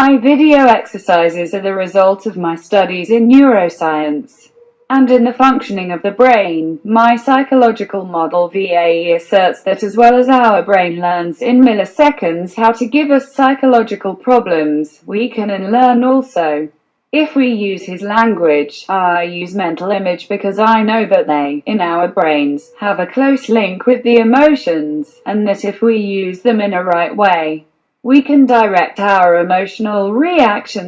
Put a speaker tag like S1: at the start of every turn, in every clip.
S1: My video exercises are the result of my studies in neuroscience and in the functioning of the brain. My psychological model VAE asserts that as well as our brain learns in milliseconds how to give us psychological problems, we can learn also. If we use his language, I use mental image because I know that they, in our brains, have a close link with the emotions, and that if we use them in a right way, we can direct our emotional reactions.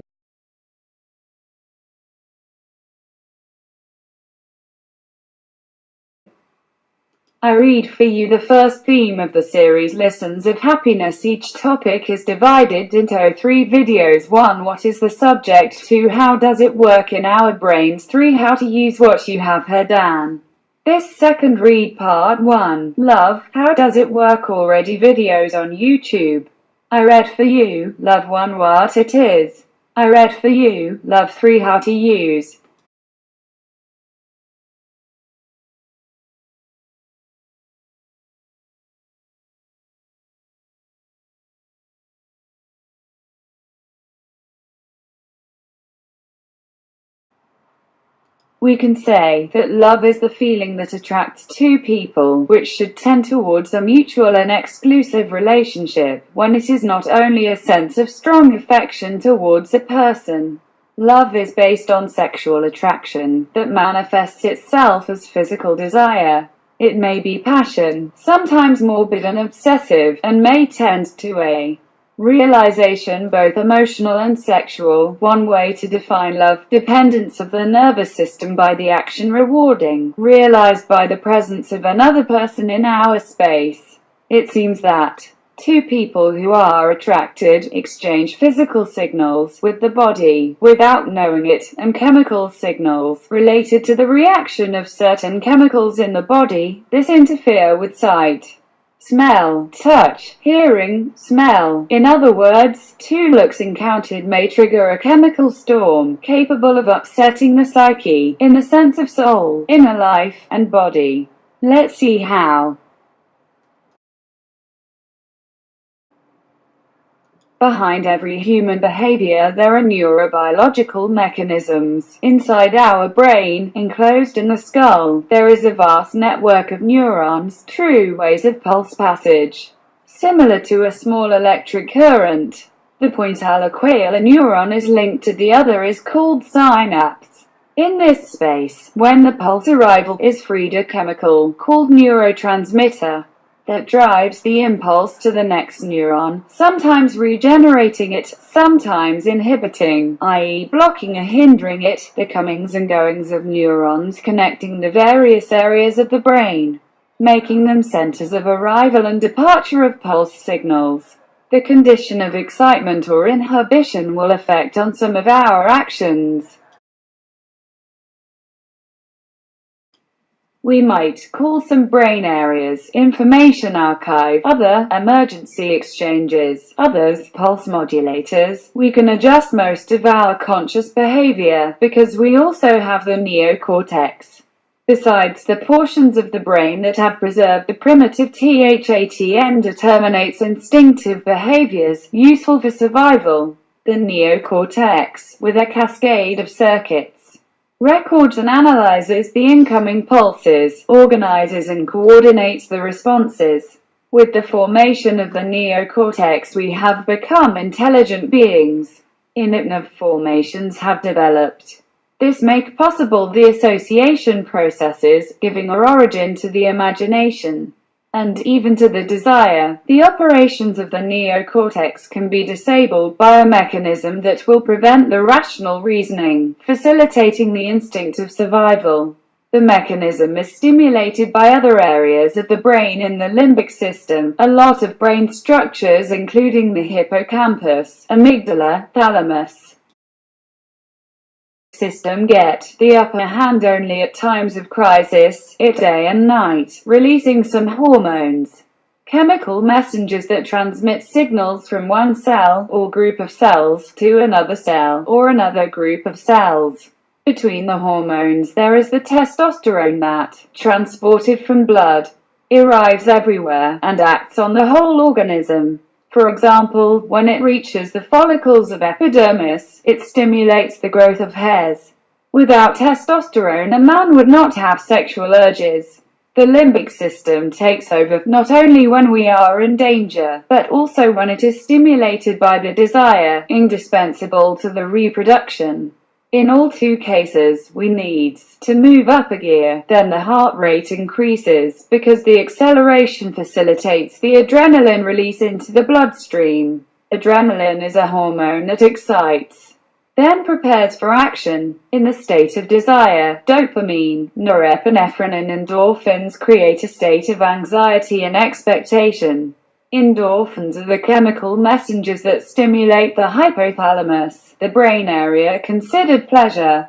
S1: I read for you the first theme of the series, Lessons of Happiness. Each topic is divided into 3 videos. 1. What is the subject? 2. How does it work in our brains? 3. How to use what you have heard. This second read part 1. Love, how does it work? Already videos on YouTube. I read for you, Love 1, what it is. I read for you, Love 3, how to use. We can say that love is the feeling that attracts two people, which should tend towards a mutual and exclusive relationship, when it is not only a sense of strong affection towards a person. Love is based on sexual attraction, that manifests itself as physical desire. It may be passion, sometimes morbid and obsessive, and may tend to a realization, both emotional and sexual. One way to define love: dependence of the nervous system by the action rewarding, realized by the presence of another person in our space. It seems that two people who are attracted exchange physical signals with the body without knowing it, and chemical signals related to the reaction of certain chemicals in the body. This interfere with sight, smell, touch, hearing, smell. In other words, two looks encountered may trigger a chemical storm capable of upsetting the psyche, in the sense of soul, inner life, and body. Let's see how. Behind every human behavior there are neurobiological mechanisms. Inside our brain, enclosed in the skull, there is a vast network of neurons, true ways of pulse passage, similar to a small electric current. The point at which a neuron is linked to the other is called synapse. In this space, when the pulse arrival is freed, a chemical, called neurotransmitter, that drives the impulse to the next neuron, sometimes regenerating it, sometimes inhibiting, i.e. blocking or hindering it, the comings and goings of neurons connecting the various areas of the brain, making them centers of arrival and departure of pulse signals. The condition of excitement or inhibition will affect on some of our actions. We might call some brain areas information archive, other emergency exchanges, others pulse modulators. We can adjust most of our conscious behavior because we also have the neocortex. Besides the portions of the brain that have preserved the primitive THATN determinates instinctive behaviors useful for survival. The neocortex, with a cascade of circuits, records and analyzes the incoming pulses, organizes and coordinates the responses. With the formation of the neocortex we have become intelligent beings. Innovative formations have developed. This make possible the association processes, giving origin to the imagination, and even to the desire. The operations of the neocortex can be disabled by a mechanism that will prevent the rational reasoning, facilitating the instinct of survival. The mechanism is stimulated by other areas of the brain in the limbic system. A lot of brain structures, including the hippocampus, amygdala, thalamus system, get the upper hand only at times of crisis, day and night, releasing some hormones, chemical messengers that transmit signals from one cell or group of cells to another cell or another group of cells. Between the hormones there is the testosterone that, transported from blood, arrives everywhere and acts on the whole organism. For example, when it reaches the follicles of epidermis, it stimulates the growth of hairs. Without testosterone, a man would not have sexual urges. The limbic system takes over not only when we are in danger, but also when it is stimulated by the desire, indispensable to the reproduction. In all two cases, we need to move up a gear, then the heart rate increases, because the acceleration facilitates the adrenaline release into the bloodstream. Adrenaline is a hormone that excites, then prepares for action. In the state of desire, dopamine, norepinephrine and endorphins create a state of anxiety and expectation. Endorphins are the chemical messengers that stimulate the hypothalamus, the brain area considered pleasure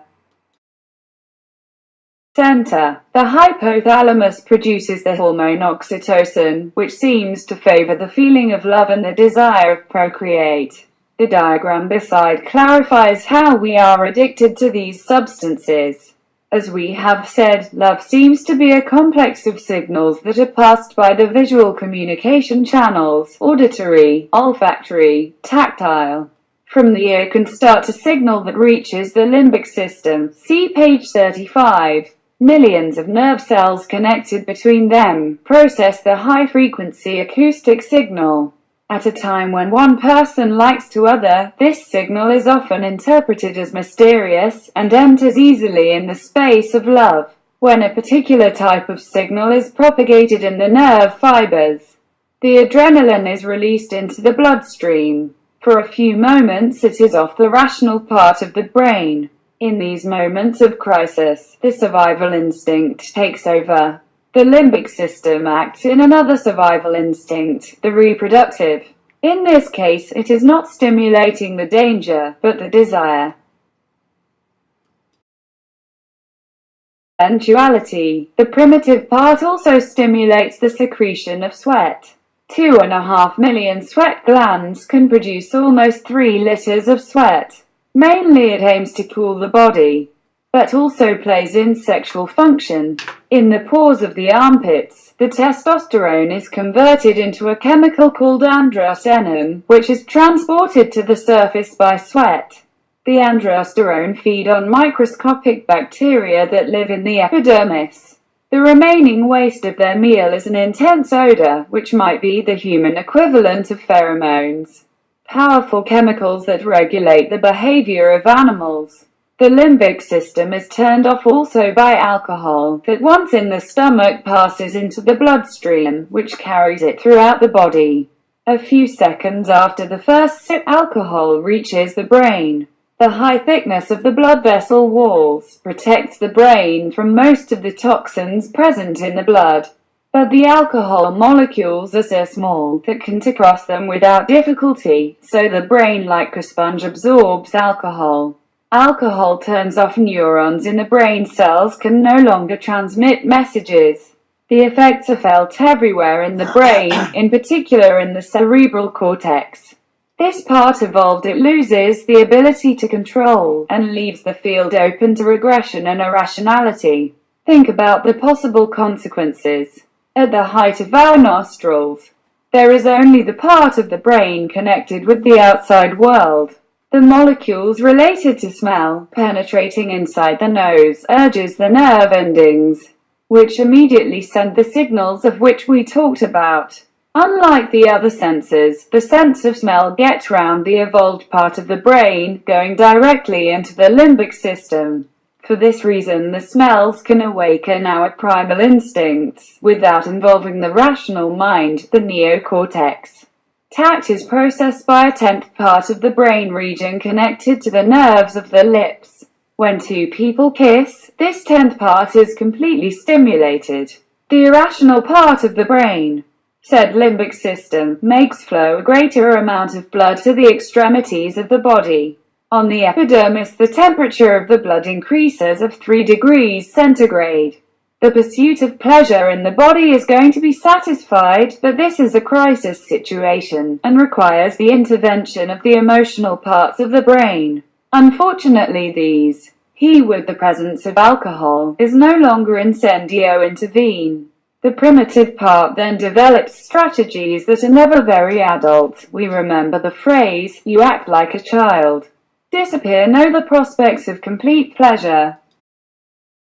S1: center. The hypothalamus produces the hormone oxytocin, which seems to favor the feeling of love and the desire of procreate. The diagram beside clarifies how we are addicted to these substances. As we have said, love seems to be a complex of signals that are passed by the visual communication channels, auditory, olfactory, tactile. From the ear can start a signal that reaches the limbic system. See page 35. Millions of nerve cells connected between them process the high-frequency acoustic signal. At a time when one person likes to other, this signal is often interpreted as mysterious, and enters easily in the space of love. When a particular type of signal is propagated in the nerve fibers, the adrenaline is released into the bloodstream. For a few moments it is off the rational part of the brain. In these moments of crisis, the survival instinct takes over. The limbic system acts in another survival instinct, the reproductive. In this case, it is not stimulating the danger, but the desire. Sensuality. The primitive part also stimulates the secretion of sweat. 2.5 million sweat glands can produce almost 3 liters of sweat. Mainly it aims to cool the body, but also plays in sexual function. In the pores of the armpits, the testosterone is converted into a chemical called androstenone, which is transported to the surface by sweat. The androsterone feed on microscopic bacteria that live in the epidermis. The remaining waste of their meal is an intense odor, which might be the human equivalent of pheromones, powerful chemicals that regulate the behavior of animals. The limbic system is turned off also by alcohol, that once in the stomach passes into the bloodstream, which carries it throughout the body. A few seconds after the first sip, alcohol reaches the brain. The high thickness of the blood vessel walls protects the brain from most of the toxins present in the blood. But the alcohol molecules are so small that can cross them without difficulty, so the brain, like a sponge, absorbs alcohol. Alcohol turns off neurons in the brain cells can no longer transmit messages. The effects are felt everywhere in the brain, in particular in the cerebral cortex. This part evolved, it loses the ability to control, and leaves the field open to regression and irrationality. Think about the possible consequences. At the height of our nostrils, there is only the part of the brain connected with the outside world. The molecules related to smell, penetrating inside the nose, urges the nerve endings, which immediately send the signals of which we talked about. Unlike the other senses, the sense of smell gets round the evolved part of the brain, going directly into the limbic system. For this reason, the smells can awaken our primal instincts, without involving the rational mind, the neocortex. Tact is processed by a tenth part of the brain region connected to the nerves of the lips. When two people kiss, this tenth part is completely stimulated. The irrational part of the brain, said limbic system, makes flow a greater amount of blood to the extremities of the body. On the epidermis, the temperature of the blood increases of 3 degrees centigrade. The pursuit of pleasure in the body is going to be satisfied, but this is a crisis situation, and requires the intervention of the emotional parts of the brain. Unfortunately he, with the presence of alcohol, is no longer incendio intervene. The primitive part then develops strategies that are never very adult. We remember the phrase, "You act like a child." Disappear know the prospects of complete pleasure.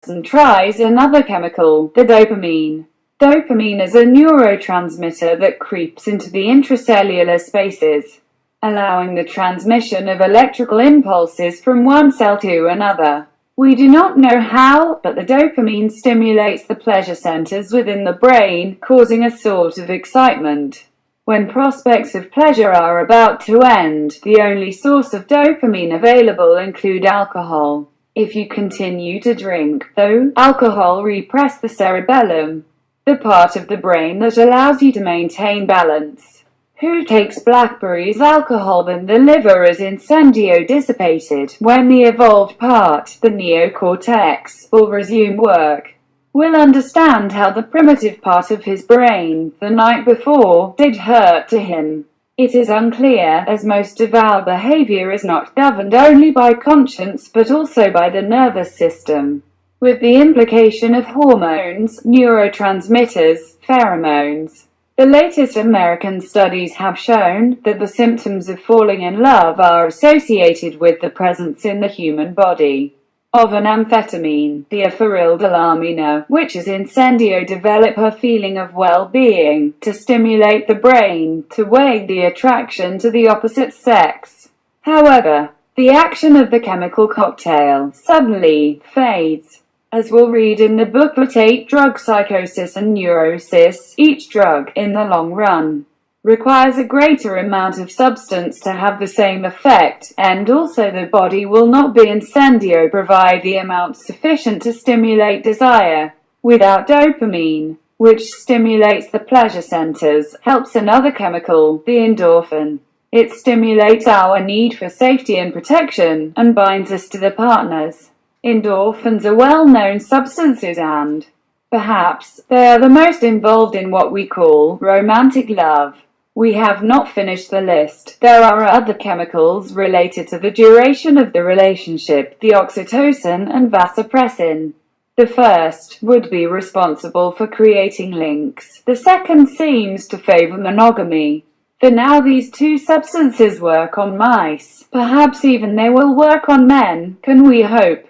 S1: And tries another chemical, the dopamine. Dopamine is a neurotransmitter that creeps into the intracellular spaces, allowing the transmission of electrical impulses from one cell to another. We do not know how, but the dopamine stimulates the pleasure centers within the brain, causing a sort of excitement. When prospects of pleasure are about to end, the only source of dopamine available include alcohol. If you continue to drink, though, alcohol represses the cerebellum, the part of the brain that allows you to maintain balance. Who takes blackberries alcohol? Then the liver is incendio dissipated. When the evolved part, the neocortex, will resume work, we'll understand how the primitive part of his brain, the night before, did hurt to him. It is unclear, as most of our behavior is not governed only by conscience but also by the nervous system, with the implication of hormones, neurotransmitters, pheromones. The latest American studies have shown that the symptoms of falling in love are associated with the presence in the human body of an amphetamine, theophyllodalamina, which is incendio develop a feeling of well-being, to stimulate the brain, to wake the attraction to the opposite sex. However, the action of the chemical cocktail suddenly fades. As we'll read in the booklet 8 Drug Psychosis and Neurosis, each drug, in the long run, requires a greater amount of substance to have the same effect, and also the body will not be incendio provide the amount sufficient to stimulate desire. Without dopamine, which stimulates the pleasure centers, helps another chemical, the endorphin. It stimulates our need for safety and protection, and binds us to the partners. Endorphins are well-known substances and, perhaps, they are the most involved in what we call romantic love. We have not finished the list. There are other chemicals related to the duration of the relationship, the oxytocin and vasopressin. The first would be responsible for creating links. The second seems to favor monogamy. For now these two substances work on mice. Perhaps even they will work on men, can we hope?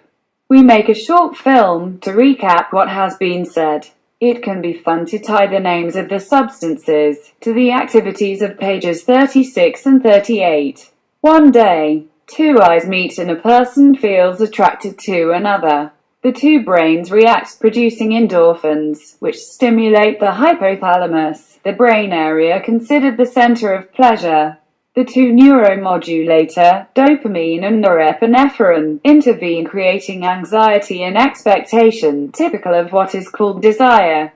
S1: We make a short film to recap what has been said. It can be fun to tie the names of the substances to the activities of pages 36 and 38. One day, two eyes meet and a person feels attracted to another. The two brains react, producing endorphins, which stimulate the hypothalamus, the brain area considered the center of pleasure. The two neuromodulator, dopamine and norepinephrine, intervene, creating anxiety and expectation, typical of what is called desire.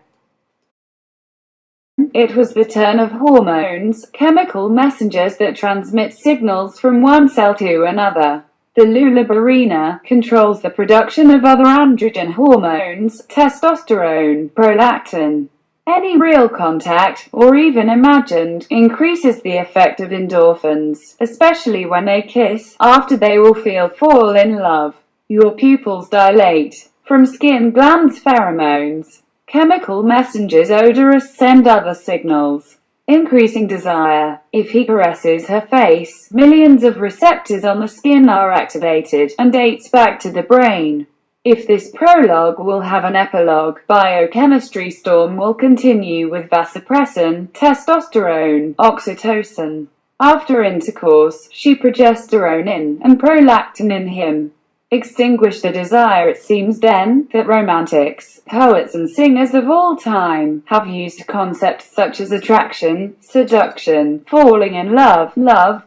S1: It was the turn of hormones, chemical messengers that transmit signals from one cell to another. The lullabarina controls the production of other androgen hormones, testosterone, prolactin. Any real contact, or even imagined, increases the effect of endorphins, especially when they kiss. After they will fall in love. Your pupils dilate. From skin glands pheromones, chemical messengers odorous send other signals, increasing desire. If he caresses her face, millions of receptors on the skin are activated, and dates back to the brain. If this prologue will have an epilogue, biochemistry storm will continue with vasopressin, testosterone, oxytocin. After intercourse, she progesterone in, and prolactin in him. Extinguish the desire. It seems then that romantics, poets and singers of all time have used concepts such as attraction, seduction, falling in love,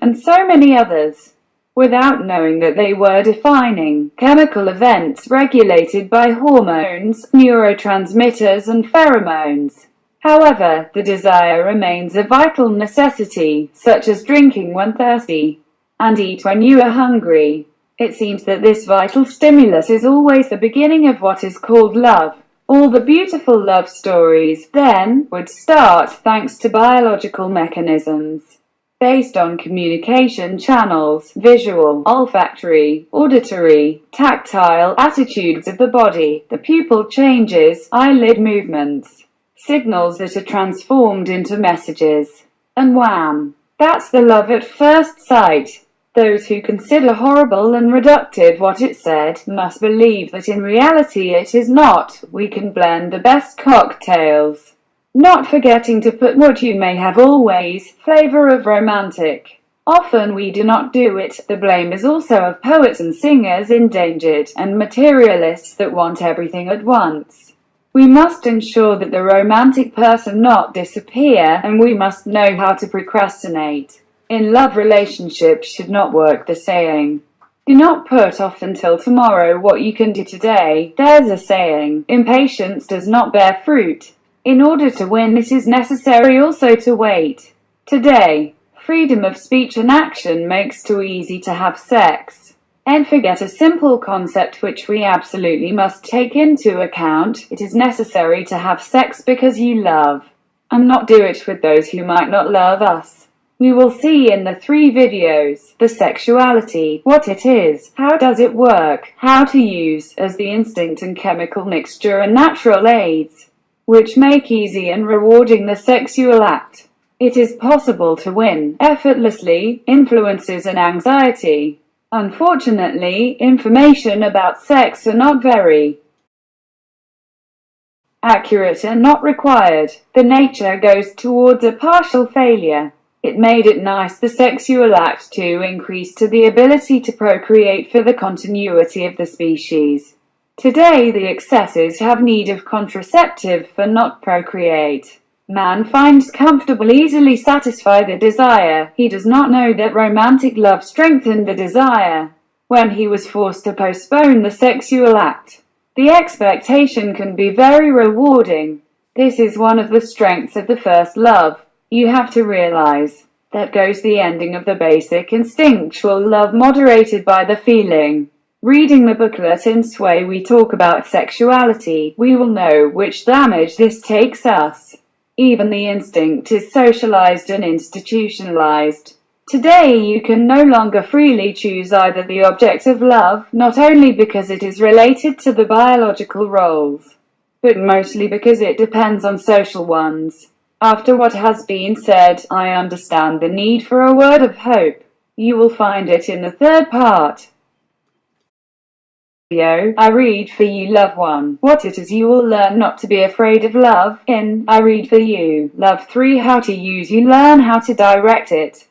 S1: and so many others, without knowing that they were defining chemical events regulated by hormones, neurotransmitters and pheromones. However, the desire remains a vital necessity, such as drinking when thirsty, and eat when you are hungry. It seems that this vital stimulus is always the beginning of what is called love. All the beautiful love stories, then, would start thanks to biological mechanisms based on communication channels, visual, olfactory, auditory, tactile attitudes of the body, the pupil changes, eyelid movements, Signals that are transformed into messages. And wham! That's the love at first sight. Those who consider horrible and reductive what it said must believe that in reality it is not. We can blend the best cocktails, not forgetting to put what you may have always, flavor of romantic. Often we do not do it. The blame is also of poets and singers endangered, and materialists that want everything at once. We must ensure that the romantic person not disappear, and we must know how to procrastinate. In love, relationships should not work the saying, do not put off until tomorrow what you can do today. There's a saying, impatience does not bear fruit. In order to win, it is necessary also to wait. Today, freedom of speech and action makes too easy to have sex. And forget a simple concept which we absolutely must take into account. It is necessary to have sex because you love, and not do it with those who might not love us. We will see in the 3 videos, the sexuality, what it is, how does it work, how to use as the instinct and chemical mixture and natural aids, which make easy and rewarding the sexual act. It is possible to win effortlessly influences and anxiety. Unfortunately, information about sex are not very accurate and not required. The nature goes towards a partial failure. It made it nice the sexual act to increase to the ability to procreate for the continuity of the species. Today the excesses have need of contraceptive for not procreate. Man finds comfortable easily satisfy the desire. He does not know that romantic love strengthened the desire. When he was forced to postpone the sexual act, the expectation can be very rewarding. This is one of the strengths of the first love. You have to realize that goes the ending of the basic instinctual love moderated by the feeling. Reading the booklet in Sway we talk about sexuality, we will know which damage this takes us. Even the instinct is socialized and institutionalized. Today you can no longer freely choose either the object of love, not only because it is related to the biological roles, but mostly because it depends on social ones. After what has been said, I understand the need for a word of hope. You will find it in the 3rd part. I read for you, love 1. What it is you will learn not to be afraid of love. In I read for you, love 3. How to use you learn how to direct it.